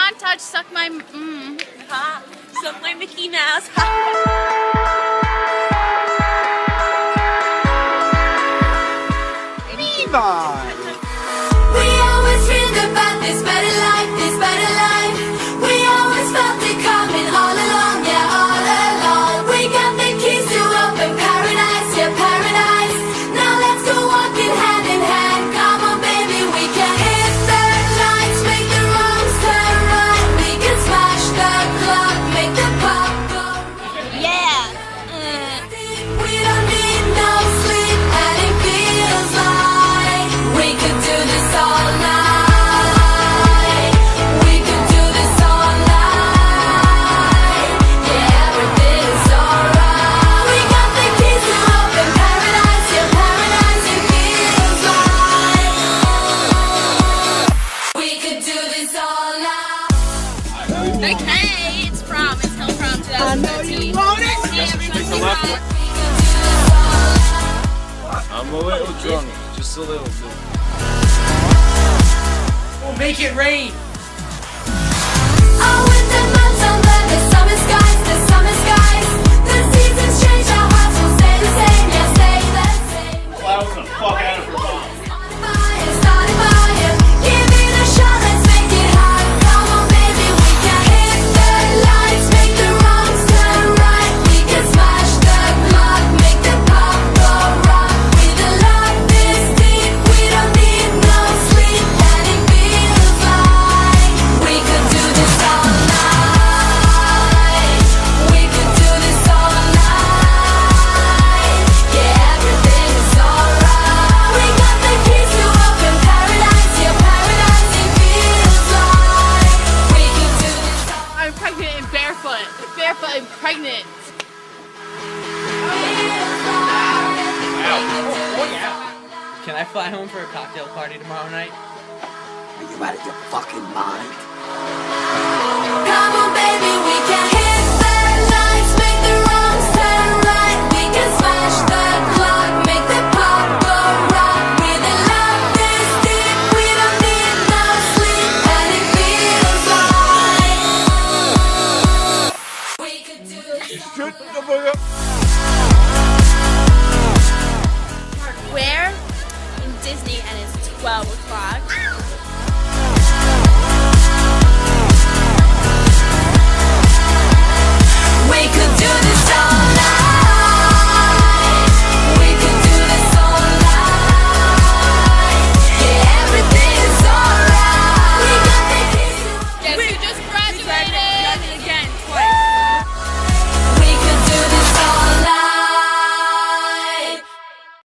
montage. Suck my Suck my Mickey Mouse. Levi! We always dreamed about this better life, this better life. We always felt it coming all along, yeah, all along. We got the keys to open paradise, yeah, paradise. Now let's go walking hand in hand. Come on, baby, we can hit the lights, make the wrongs turn right. We can smash the clock, make the pop go right. Yeah. We don't need no sleep, and it feels like we could do this all night. We could do this all night. Yeah, everything's alright. We got the keys to open paradise, yeah, paradise. It feels like we could do this all night. Okay, it's prom. It's still prom 2013. Take the left one. I'm a little drunk, just a little bit. We'll make it rain. Oh, with the months under the summer skies, the summer skies. The seasons change, our hearts will stay the same, yeah, stay the same. Clouds the fuck out of her mom. Started fire, give it a shot, let's make it hot. Come on, baby, we can hit the lights, make the wrongs turn right. We can smash the clock, make the pop go rock. With a love this deep, we don't need no sleep, and it feels like we could do this all night. We could do this all night. Yeah, everything is alright. We got the keys to open paradise, yeah, paradise. It feels like we could do this all night. I'm pregnant and barefoot. Barefoot and pregnant. Can I fly home for a cocktail party tomorrow night? Are you out of your fucking mind? Come on, baby, we can hit the lights, make the wrongs turn right. We can smash the clock, make the pop go rock. With a love this deep, we don't need no sleep, and it feels like we could do this. Shut the fuck up.